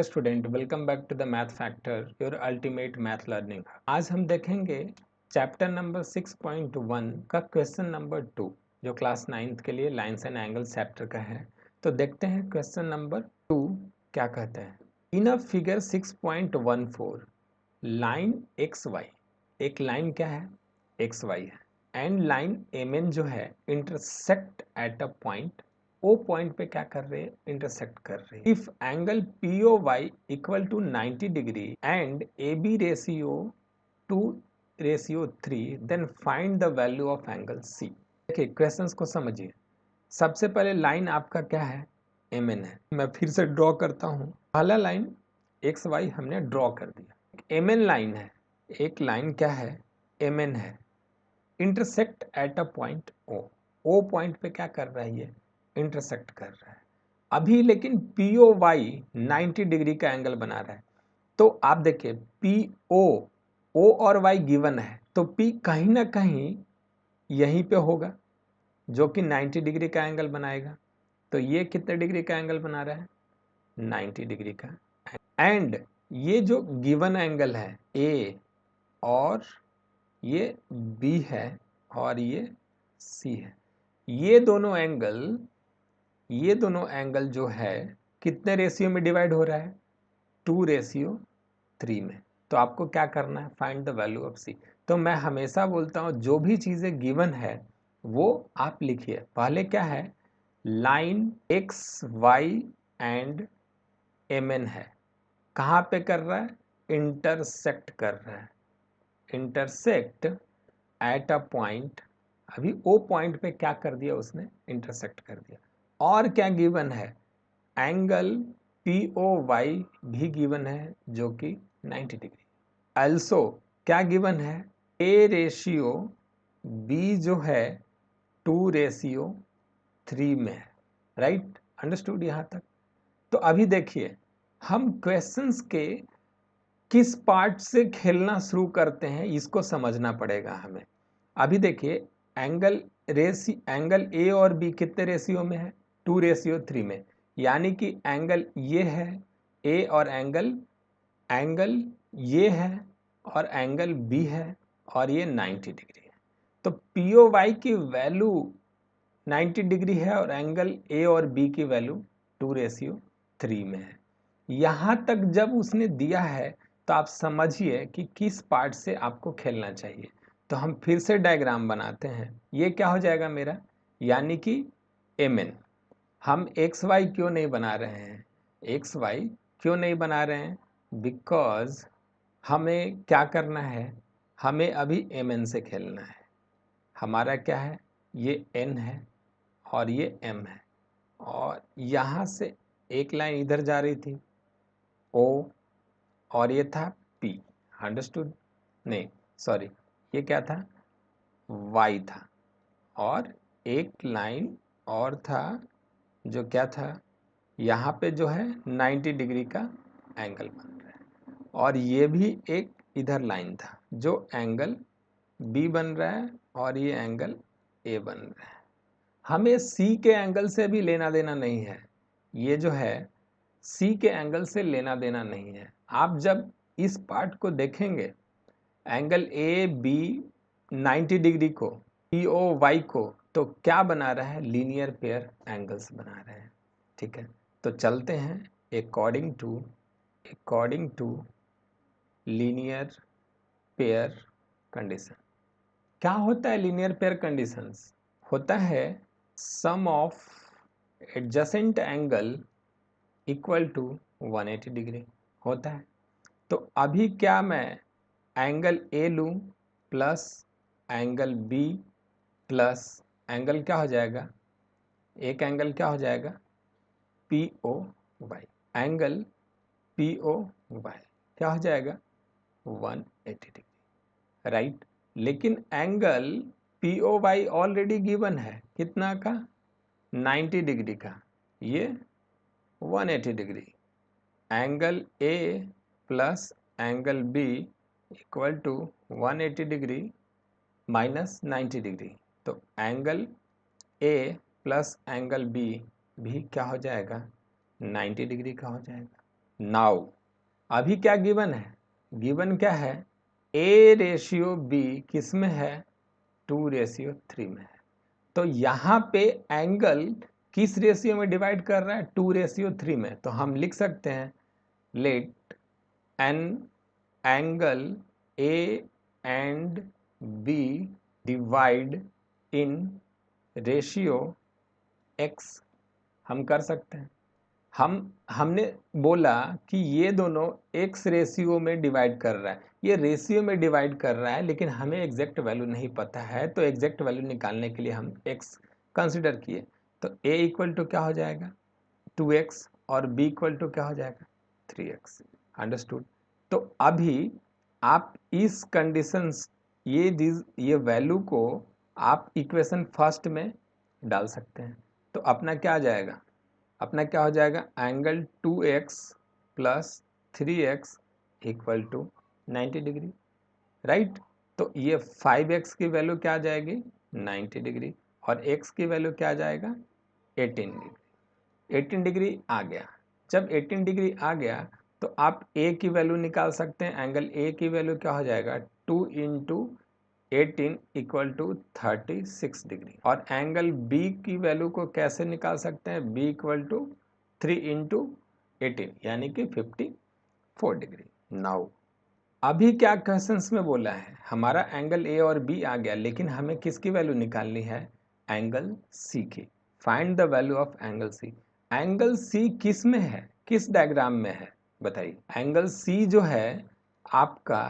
Dear student, welcome back to the math factor, your ultimate math learning. आज हम देखेंगे chapter number 6.1 का question number 2, जो class 9th के लिए लाइन्स एंड एंगल्स चैप्टर का है। तो देखते हैं क्वेश्चन नंबर 2 क्या कहते हैं। In a figure 6.14 line X Y, एक लाइन क्या है, एक्स वाई है, एंड लाइन एम एन जो है intersect at a point, O point पे क्या कर रहे हैं, इंटरसेक्ट कर रहे हैं। If angle P O Y equal to 90 degree and A B ratio 2:3, then find the value of angle C. देखिए क्वेश्चंस को समझिए। सबसे पहले लाइन आपका क्या है, एम एन है। मैं फिर से ड्रॉ करता हूँ। पहला लाइन एक्स वाई हमने ड्रॉ कर दिया। एम एन लाइन है, एक लाइन क्या है, एम एन है, intersect at a point O point पे क्या कर रहा है, ये इंटरसेक्ट कर रहा है अभी। लेकिन पी ओ वाई 90 डिग्री का एंगल बना रहा है। तो आप देखिए पी ओ और वाई गिवन है, तो पी कहीं ना कहीं यहीं पे होगा जो कि 90 डिग्री का एंगल बनाएगा। तो ये कितने डिग्री का एंगल बना रहा है, 90 डिग्री का। एंड ये जो गिवन एंगल है ए, और ये बी है, और ये सी है। ये दोनों एंगल जो है कितने रेशियो में डिवाइड हो रहा है, 2:3 में। तो आपको क्या करना है, फाइंड द वैल्यू ऑफ सी। तो मैं हमेशा बोलता हूँ जो भी चीज़ें गिवन है वो आप लिखिए। पहले क्या है, line X Y and M N है, कहाँ पे कर रहा है, इंटरसेक्ट कर रहा है, इंटरसेक्ट एट अ पॉइंट। अभी ओ पॉइंट पे क्या कर दिया उसने, इंटरसेक्ट कर दिया। और क्या गिवन है, एंगल पी ओ वाई भी गिवन है जो कि 90 डिग्री। अल्सो क्या गिवन है, ए रेशियो बी जो है 2:3 में है। राइट, अंडरस्टूड यहाँ तक। तो अभी देखिए हम क्वेश्चंस के किस पार्ट से खेलना शुरू करते हैं, इसको समझना पड़ेगा हमें। अभी देखिए एंगल ए और बी कितने रेशियो में है, 2:3 में। यानी कि एंगल ये है ए, और एंगल ये है, और एंगल बी है, और ये 90 डिग्री है। तो पी ओ वाई की वैल्यू 90 डिग्री है, और एंगल ए और बी की वैल्यू 2:3 में है। यहाँ तक जब उसने दिया है तो आप समझिए कि किस पार्ट से आपको खेलना चाहिए। तो हम फिर से डायग्राम बनाते हैं। ये क्या हो जाएगा मेरा, यानी कि एम एन। हम एक्स वाई क्यों नहीं बना रहे हैं, एक्स वाई क्यों नहीं बना रहे हैं, बिकॉज हमें क्या करना है, हमें अभी एम एन से खेलना है। हमारा क्या है, ये एन है और ये एम है, और यहाँ से एक लाइन इधर जा रही थी ओ, और ये था P, अंडरस्टूड। नहीं सॉरी, ये क्या था, Y था, और एक लाइन और था जो क्या था, यहाँ पे जो है 90 डिग्री का एंगल बन रहा है, और ये भी एक इधर लाइन था जो एंगल B बन रहा है, और ये एंगल A बन रहा है। हमें C के एंगल से भी लेना देना नहीं है, ये जो है C के एंगल से लेना देना नहीं है। आप जब इस पार्ट को देखेंगे, एंगल ए बी 90 डिग्री को, पी ओ वाई को, तो क्या बना रहा है, लीनियर पेयर एंगल्स बना रहे हैं। ठीक है, तो चलते हैं according to linear pair condition. क्या होता है लीनियर पेयर कंडीशंस, होता है sum of adjacent angle equal to 180 degree होता है। तो अभी क्या मैं एंगल ए लूँ plus angle B plus angle क्या हो जाएगा, एक एंगल क्या हो जाएगा, P O Y. Angle P O Y क्या हो जाएगा, 180 डिग्री। राइट, लेकिन angle P O Y already given है कितना का, 90 डिग्री का, ये 180 degree. Angle A plus angle B equal to 180 degree minus 90 degree. तो angle A plus angle B भी क्या हो जाएगा, 90 डिग्री का हो जाएगा। नाउ अभी क्या गिवन है, गिवन क्या है, A रेशियो B किस में है, 2:3 में है। तो यहाँ पे एंगल किस रेशियो में डिवाइड कर रहा है, 2:3 में। तो हम लिख सकते हैं let an angle A and B divide in ratio X। हम कर सकते हैं, हमने बोला कि ये दोनों x रेशियो में डिवाइड कर रहा है, ये रेशियो में डिवाइड कर रहा है, लेकिन हमें एग्जैक्ट वैल्यू नहीं पता है। तो एग्जैक्ट वैल्यू निकालने के लिए हम x कंसिडर किए। तो a इक्वल टू क्या हो जाएगा, 2x, और b इक्वल टू क्या हो जाएगा, 3x। अंडरस्टूड। तो अभी आप इस कंडीशंस, ये वैल्यू को आप इक्वेशन फर्स्ट में डाल सकते हैं। तो अपना क्या आ जाएगा, अपना क्या हो जाएगा, angle 2x plus 3x equal to 90 degree, right. तो ये 5x की वैल्यू क्या आ जाएगी, 90 डिग्री, और x की वैल्यू क्या आ जाएगा, 18 डिग्री। 18 डिग्री आ गया। जब 18 डिग्री आ गया तो आप a की वैल्यू निकाल सकते हैं। एंगल a की वैल्यू क्या हो जाएगा, 2 इंटू 18 इक्वल टू 36 डिग्री। और एंगल B की वैल्यू को कैसे निकाल सकते हैं, B इक्वल टू 3 इंटू 18 यानी कि 54 डिग्री। नाउ अभी क्या क्वेश्चंस में बोला है, हमारा एंगल A और B आ गया, लेकिन हमें किसकी वैल्यू निकालनी है, एंगल C की। Find the value of angle C। Angle C किस में है, किस डायग्राम में है, बताइए। एंगल C जो है आपका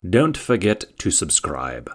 Don't forget to subscribe.